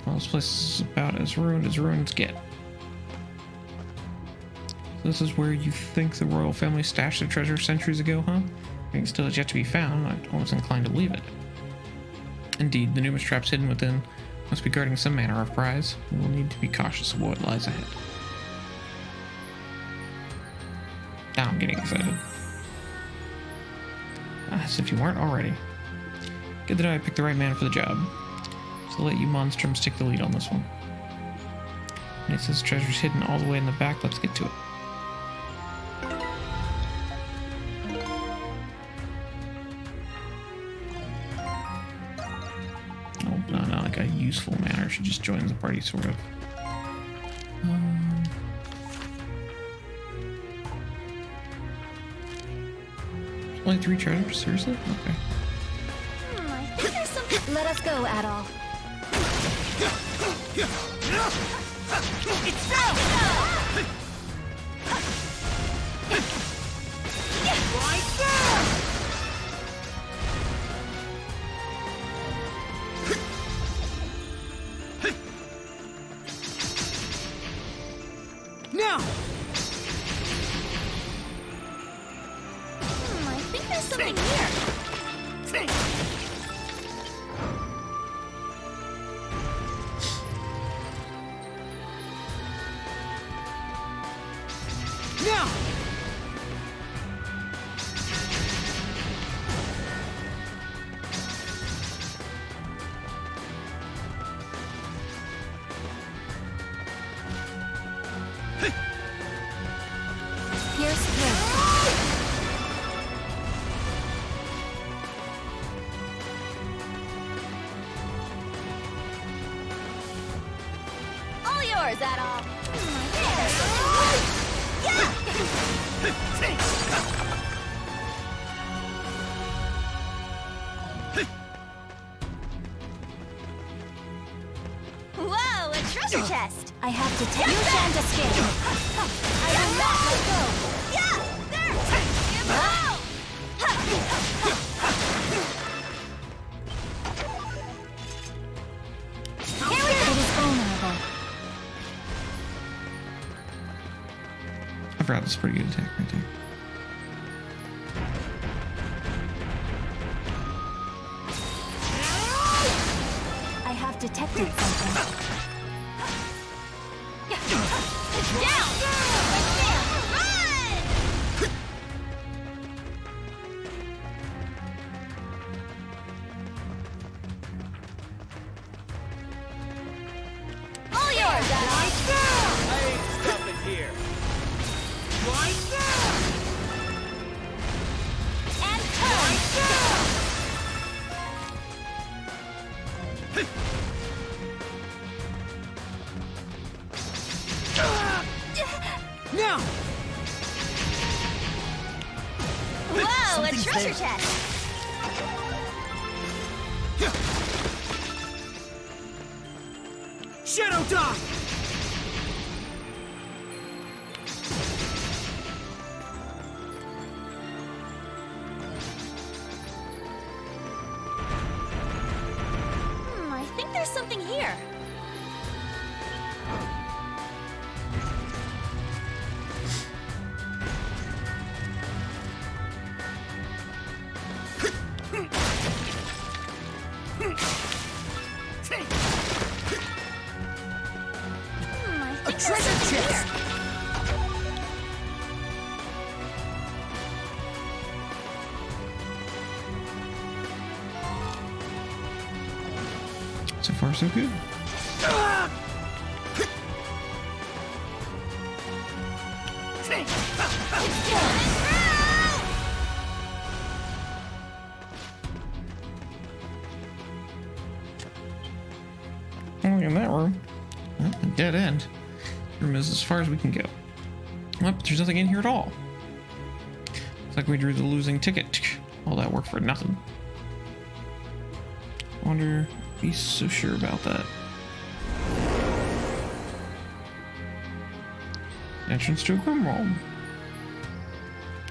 Well, this place is about as ruins get. This is where you think the royal family stashed their treasure centuries ago, huh? It still has yet to be found. I'm almost inclined to believe it. Indeed, the numerous traps hidden within must be guarding some manner of prize. We will need to be cautious of what lies ahead. Now I'm getting excited. As if you weren't already. Good to know I picked the right man for the job. So I'll let you Monstrums take the lead on this one. And it says treasure's hidden all the way in the back. Let's get to it. Oh, no, not like a useful manner. She just joins the party, sort of. Only 3 treasures? Seriously? Okay. I think there's something. Let us go, Adol. It's so. Right there. Now. I think there's something here. Now. Pierce through. All yours, Adol. Whoa, a treasure chest! I have to take you shan't escape. I will not let go. Yeah, there. Give out. Here we go. It is vulnerable. I forgot this is a pretty good attack right there. I have detected something. Down! Run! All yours, Adol. I ain't stopping here. Right there! And turn! Now! Whoa, a treasure chest! Shadow die! I think there's something here. A treasure chest! So far, so good. Only in that room. Well, a dead end. The room is as far as we can go. Well, there's nothing in here at all. It's like we drew the losing ticket. All that work for nothing. I wonder if he's so sure about that. Entrance to a grim room.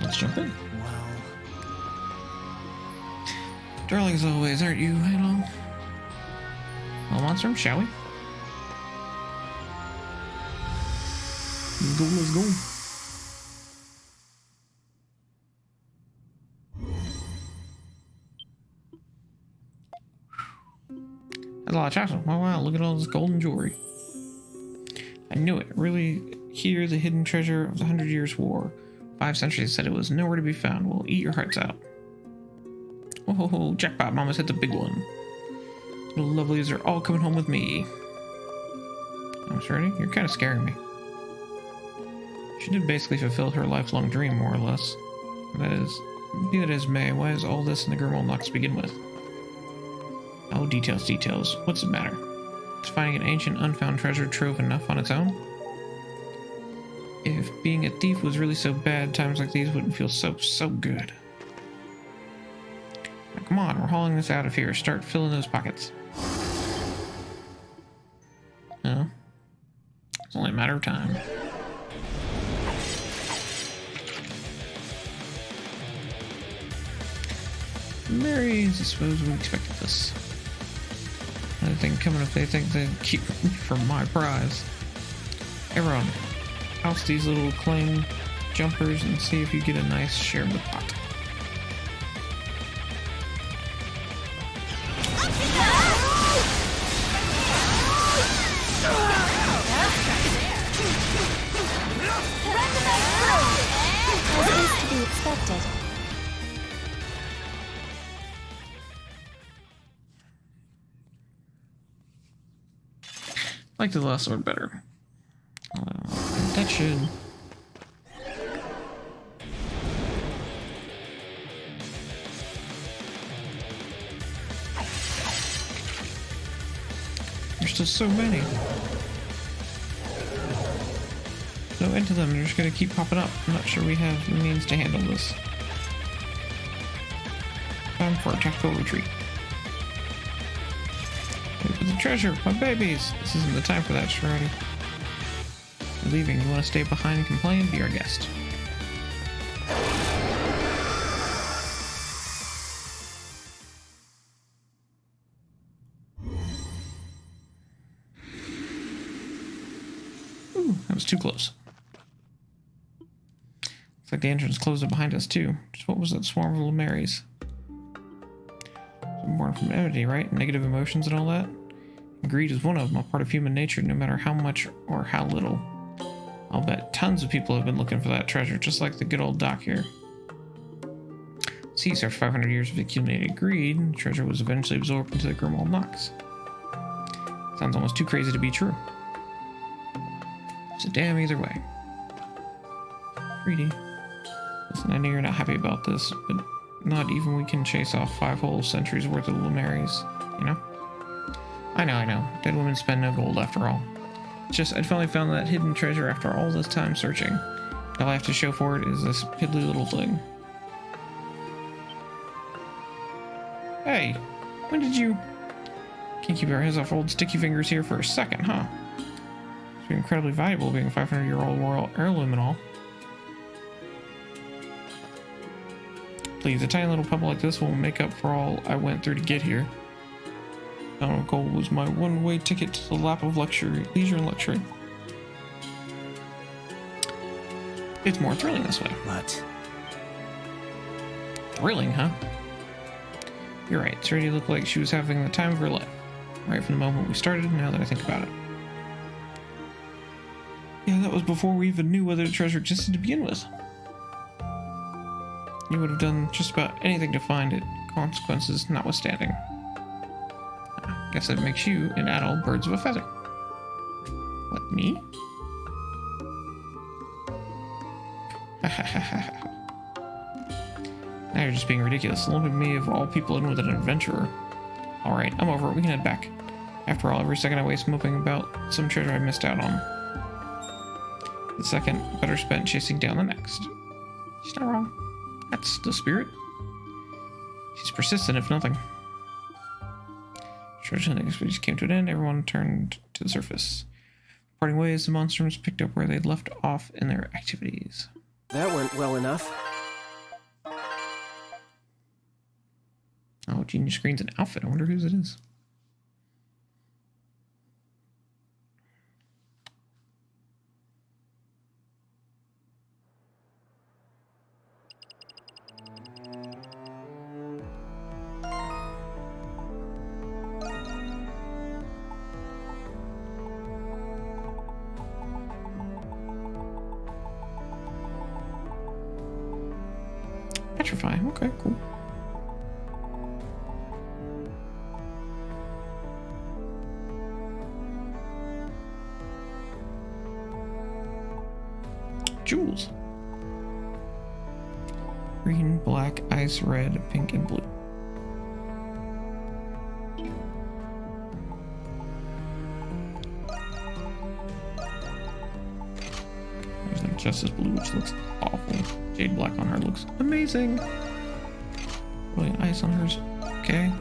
Let's jump in. Well, Darling as always, aren't you, Adol? Well, Monstrum, shall we? Let's go, let's go. That's a lot of chocolate. Wow, wow, look at all this golden jewelry. I knew it. Really, here, the hidden treasure of the 100 Years' War. 5 centuries said it was nowhere to be found. Well, eat your hearts out. Oh, ho, ho, jackpot, Mama's hit the big one. Little lovelies are all coming home with me. I'm sorry, you're kind of scaring me. She did basically fulfill her lifelong dream, more or less. That is, be that as may, why is all this in the Monstrum Nox to begin with? Oh, details, details. What's the matter? Is finding an ancient, unfound treasure trove enough on its own? If being a thief was really so bad, times like these wouldn't feel so good. Now, come on, we're hauling this out of here. Start filling those pockets. No. It's only a matter of time. Marys, I suppose we expected this. Another thing coming up, they think they keep me from my prize. Everyone, house these little claim jumpers and see if you get a nice share of the pot. As is to be expected. I like the last sword better. That should. There's just so many. No end to them, they're just gonna keep popping up. I'm not sure we have the means to handle this. Time for a tactical retreat. Wait for the treasure, my babies! This isn't the time for that, Shreddy. You're leaving, you want to stay behind and complain? Be our guest. Ooh, that was too close. Looks like the entrance closed up behind us too. Just what was that swarm of little Marys? Born from enmity, right? Negative emotions and all that. Greed is one of them, a part of human nature, no matter how much or how little. I'll bet tons of people have been looking for that treasure, just like the good old Doc here. See, after 500 years of accumulated greed, the treasure was eventually absorbed into the Monstrum Nox. Sounds almost too crazy to be true. It's a damn either way. Greedy. Listen, I know you're not happy about this, but not even we can chase off 5 whole centuries worth of little Marys, you know? I know. Dead women spend no gold after all. It's just, I'd finally found that hidden treasure after all this time searching. All I have to show for it is this piddly little thing. Hey, when did you... Can't keep our hands off old sticky fingers here for a second, huh? It's been incredibly valuable being a 500-year-old royal heirloom and all. Please, a tiny little pebble like this will make up for all I went through to get here. Fountain of Gold was my one-way ticket to the lap of luxury, leisure and luxury. It's more thrilling this way. But Thrilling, huh? You're right, Serity looked like she was having the time of her life. Right from the moment we started, now that I think about it. Yeah, that was before we even knew whether the treasure existed to begin with. You would have done just about anything to find it, consequences notwithstanding. I guess that makes you and adult birds of a feather. What, me? Now you're just being ridiculous. Lumping me of all people in with an adventurer. Alright, I'm over it. We can head back. After all, every second I waste moping about some treasure I missed out on. The second better spent chasing down the next. She's not wrong. That's the spirit. She's persistent, if nothing. Treasure hunting expedition came to an end. Everyone turned to the surface. Parting ways, the monsters picked up where they'd left off in their activities. that went well enough. Oh, Genius Green's an outfit. I wonder whose it is. Petrify. Okay, cool. Jewels. Green, black, ice, red, pink, and blue. There's like Justice Blue, which looks awful. Jade Black on her looks amazing. Brilliant ice on hers. Okay.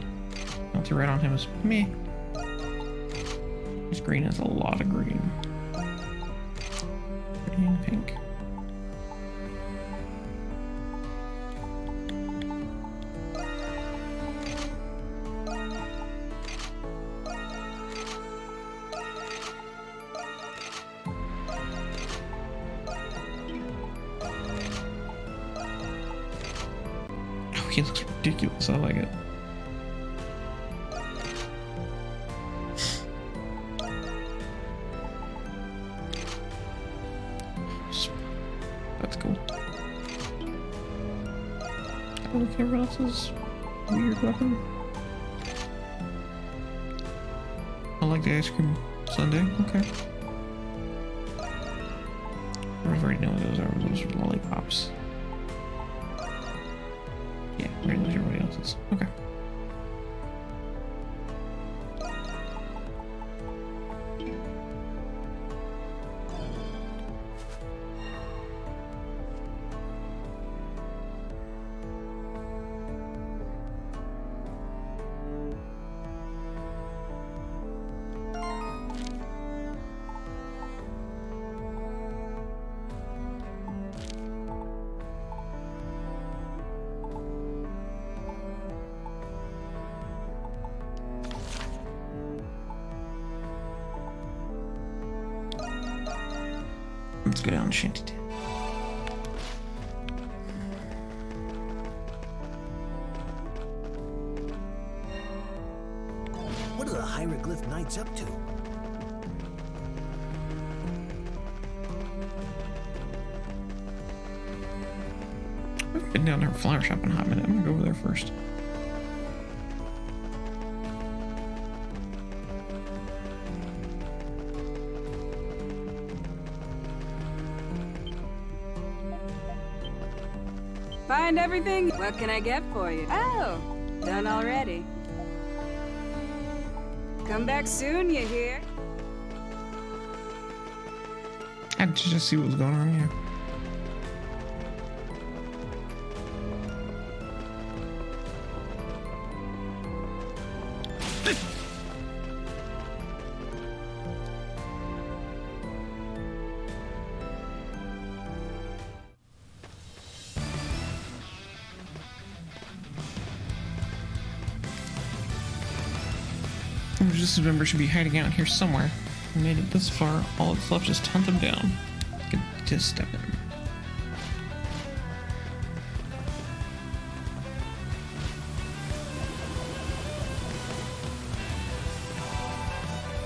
Melty red on him is meh. This green has a lot of green. Pretty and pink. He looks ridiculous. I like it. That's cool. I don't care what else's weird weapon. I like the ice cream sundae. Okay. I already know what those are. Those are lollipops. Yeah, we're gonna lose everybody else's. Okay. Let's go down to Shantytown. What are the hieroglyph knights up to? I've been down there flower shop in a hot minute. I'm gonna go over there first. Find everything? What can I get for you? Oh, done already. Come back soon, you hear? I had to just see what was going on here. The resistance member should be hiding out here somewhere. We made it this far. All that's left is to hunt them down. Get to step in.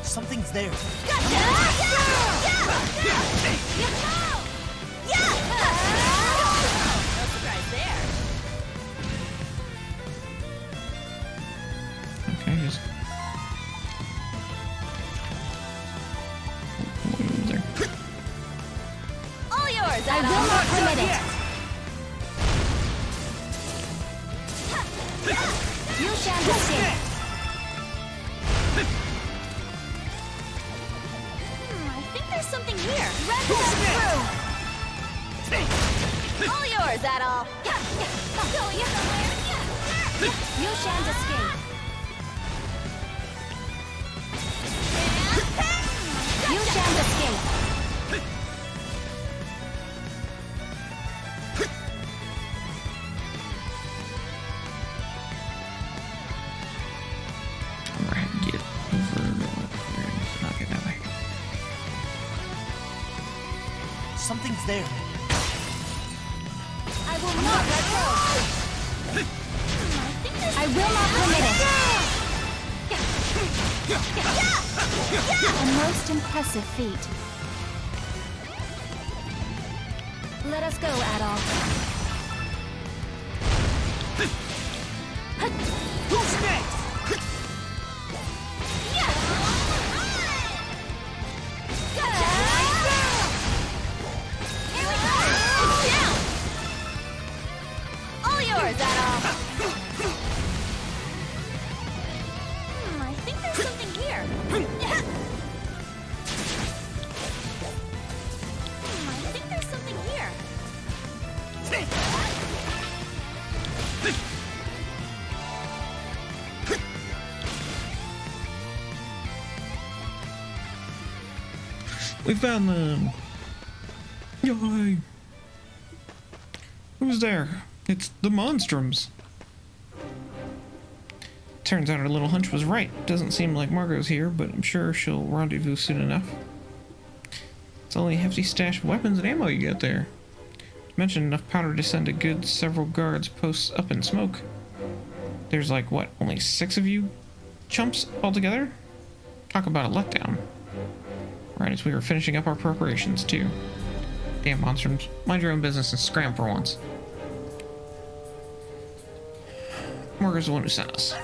Something's there. No surprise there. Okay, just... There. All yours, I will not permit it. You shan't escape. I think there's something here. Red through. All yours, Adol. Going somewhere. You shan't escape. You shan't escape. Alright, get over there. Not get that way. Something's there. I will not let go. I will not permit it. A most impressive feat. Let us go, Adol. Who's next? All yours, Adolf. I think there's something here. I think there's something here. We found them! Yay! Who's there? It's the Monstrums! Turns out our little hunch was right. Doesn't seem like Margot's here, but I'm sure she'll rendezvous soon enough. It's only a hefty stash of weapons and ammo you get there. To mention enough powder to send a good several guards posts up in smoke. There's like, what, only 6 of you chumps altogether? Talk about a letdown. Right as we were finishing up our preparations, too. Damn Monstrums, mind your own business and scram for once. Morgan's the one who sent us.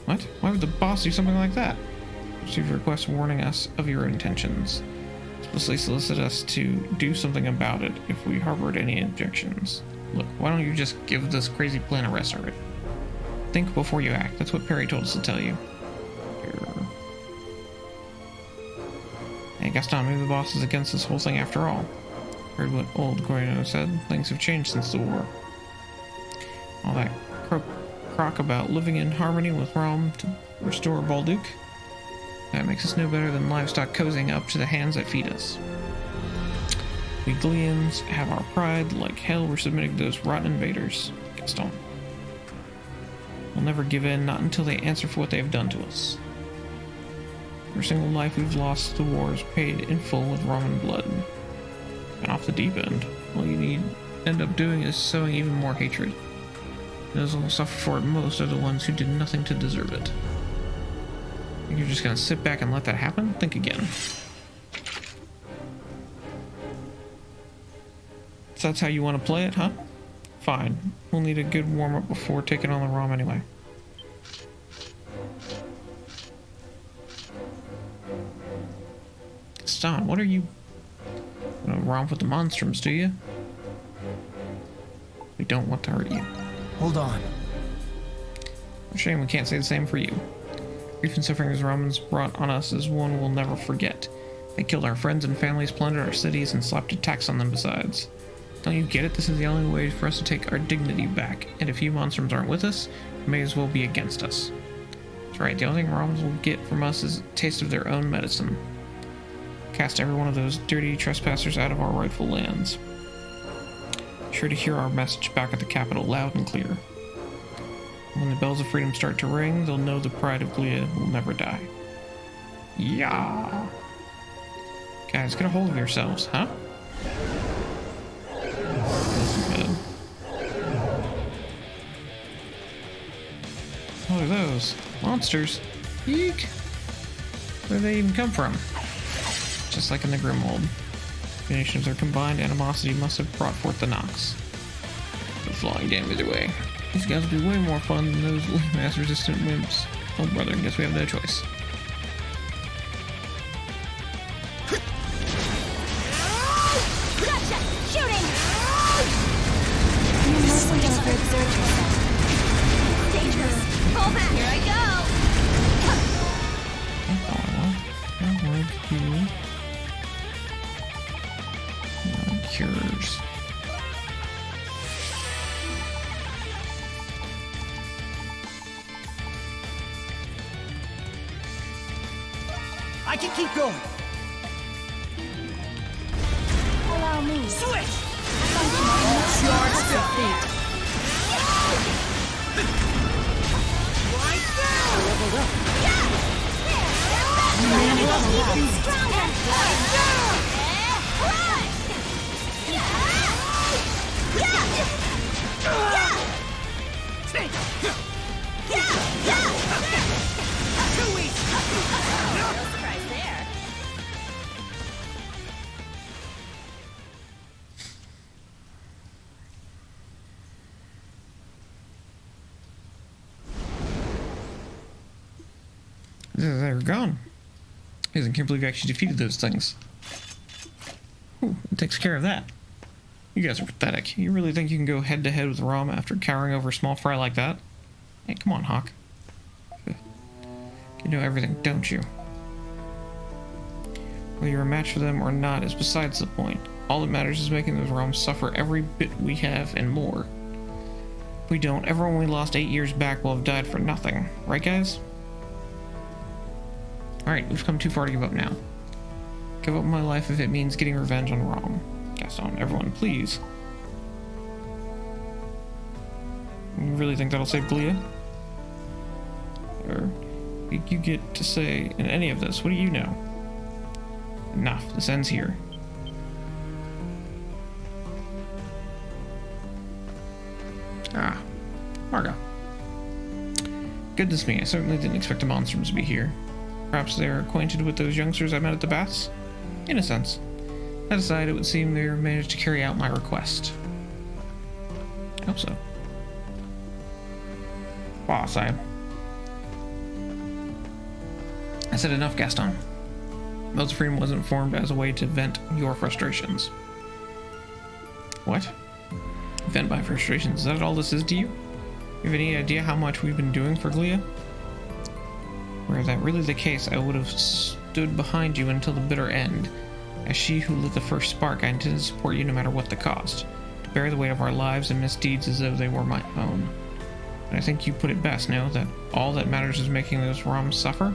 What? Why would the boss do something like that? Received a request warning us of your intentions. Explicitly solicit us to do something about it if we harbored any objections. Look, why don't you just give this crazy plan a rest already? Think before you act. That's what Perry told us to tell you. Hey, Gaston, maybe the boss is against this whole thing after all. Heard what old Corino said. Things have changed since the war. All that crock about living in harmony with Rom to restore Balduc. That makes us no better than livestock cozying up to the hands that feed us. We Gleans have our pride. Like hell, we're submitting to those rotten invaders. Gaston. We'll never give in, not until they answer for what they have done to us. Every single life we've lost to the war is paid in full with Roman blood. And off the deep end, all you end up doing is sowing even more hatred. Those who will suffer for it most are the ones who did nothing to deserve it. Think you're just gonna sit back and let that happen? Think again. So that's how you want to play it, huh? Fine. We'll need a good warm-up before taking on the ROM anyway. Stan, what are you... gonna romp with the Monstrums, do you? We don't want to hurt you. Hold on. A shame we can't say the same for you. Grief and suffering the Romans brought on us is one we'll never forget. They killed our friends and families, plundered our cities, and slapped a tax on them besides. Don't you get it? This is the only way for us to take our dignity back, and if you Monstrums aren't with us, they may as well be against us. That's right, the only thing Romans will get from us is a taste of their own medicine. Cast every one of those dirty trespassers out of our rightful lands. Sure to hear our message back at the capital loud and clear. When the bells of freedom start to ring, they'll know the pride of Glia will never die. Yeah. Guys, get a hold of yourselves, huh? What are those? Monsters? Eek! Where do they even come from? Just like in the Grimhold. The nations are combined, animosity must have brought forth the Nox. The flying damn either way. These guys will be way more fun than those mass-resistant wimps. Oh brother, I guess we have no choice. Gotcha! Shooting! You mustn't overexert yourself. Dangerous. Pull back. Here I go. I like you. Cures. I can keep going. Allow me. Switch! Yards to feet. Right there! Leveled up. Even stronger. Crush! Too easy! No surprise there. They're gone. I can't believe you actually defeated those things. Ooh, it takes care of that. You guys are pathetic. You really think you can go head to head with Rom after cowering over a small fry like that? Hey, come on, Hawk. You know everything, don't you? Whether you're a match for them or not is besides the point. All that matters is making those Roms suffer every bit we have and more. If we don't, everyone we lost 8 years back will have died for nothing. Right, guys? Alright, we've come too far to give up now. Give up my life if it means getting revenge on Rom. Gaston, everyone, please. You really think that'll save Glia? Or you get to say in any of this? What do you know? Enough. This ends here. Ah, Margot. Goodness me, I certainly didn't expect the Monstrums to be here. Perhaps they're acquainted with those youngsters I met at the baths? In a sense. That aside, it would seem they managed to carry out my request. I hope so. Boss, I said enough, Gaston. Bells of Freedom wasn't formed as a way to vent your frustrations. What? Vent my frustrations? Is that all this is to you? You have any idea how much we've been doing for Glia? Were that really the case, I would have stood behind you until the bitter end. As she who lit the first spark, I intend to support you no matter what the cost. To bear the weight of our lives and misdeeds as though they were my own. And I think you put it best, no? That all that matters is making those Roms suffer?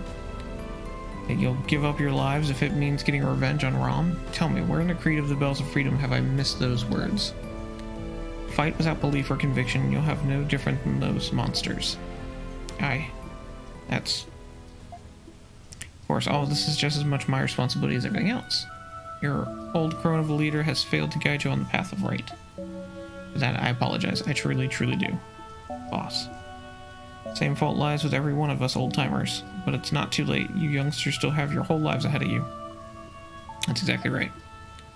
That you'll give up your lives if it means getting revenge on Rom? Tell me, where in the creed of the Bells of Freedom have I missed those words? Fight without belief or conviction, and you'll have no different than those monsters. Aye. That's... Of course, all of this is just as much my responsibility as everything else. Your old crone of a leader has failed to guide you on the path of right. For that, I apologize. I truly, truly do. Boss. Same fault lies with every one of us old-timers, but it's not too late. You youngsters still have your whole lives ahead of you. That's exactly right.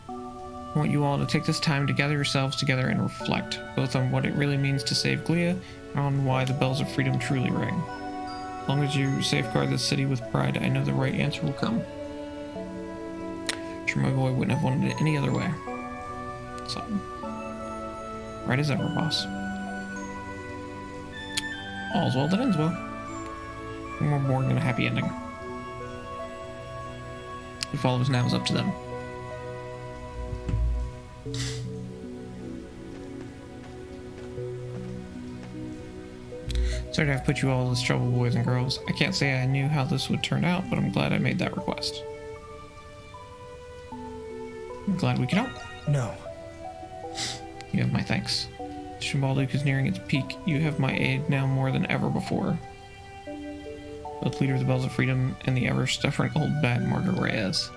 I want you all to take this time to gather yourselves together and reflect, both on what it really means to save Glia and on why the Bells of Freedom truly ring. As long as you safeguard this city with pride, I know the right answer will come. Sure, my boy wouldn't have wanted it any other way. So, right as ever, boss. All's well that ends well. We're more than a happy ending. What follows now is up to them. Sorry to have put you all in this trouble, boys and girls. I can't say I knew how this would turn out, but I'm glad I made that request. I'm glad we could help. No. You have my thanks. Shimbaluk is nearing its peak. You have my aid now more than ever before. Both leader of the Bells of Freedom and the ever-stubborn old bad Margot Reyes.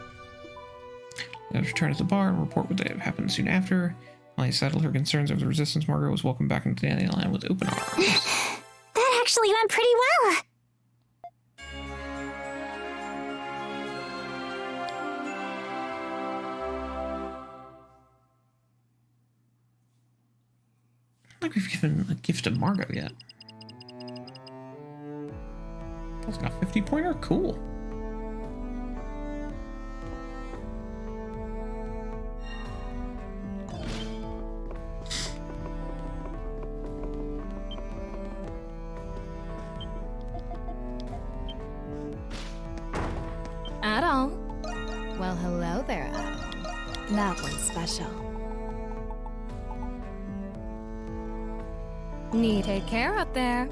Let us return to the bar and report what have happened soon after. While he settled her concerns over the resistance, Margot was welcomed back into Dandelion with open arms. That actually went pretty well. I don't think we've given a gift to Margot yet. That's got a 50-pointer? Cool. Adol. Well, hello there, Adol. That one's special. Take care up there.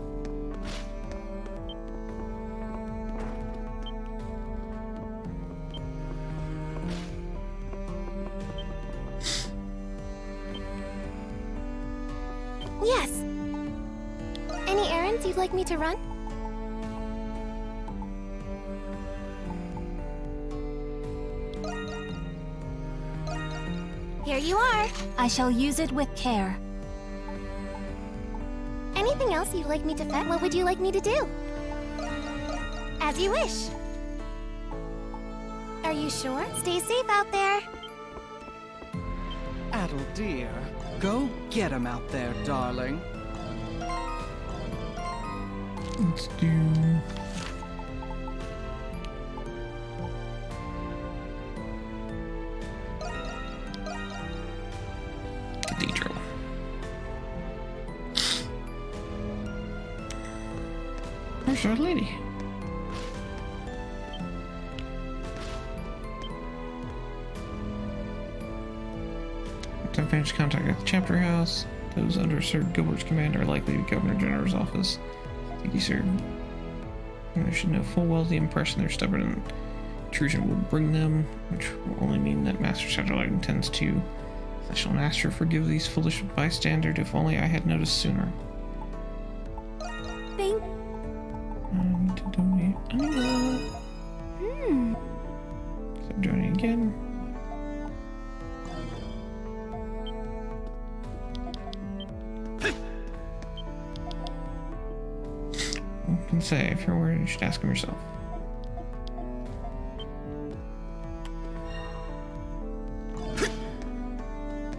Yes. Any errands you'd like me to run? Here you are. I shall use it with care. Anything else you'd like me to fetch? What would you like me to do? As you wish. Are you sure? Stay safe out there. Adel dear, go get him out there, darling. Let's do... Where's our lady? I've managed to contact at the chapter house. Those under Sir Gilbert's command are likely to be Governor General's office. Thank you, sir. They should know full well the impression their stubborn intrusion will bring them, which will only mean that Master Satellite intends to. I shall master forgive these foolish bystanders if only I had noticed sooner. Thank. I need to donate. Stop joining again. You can say if you're worried, you should ask him yourself.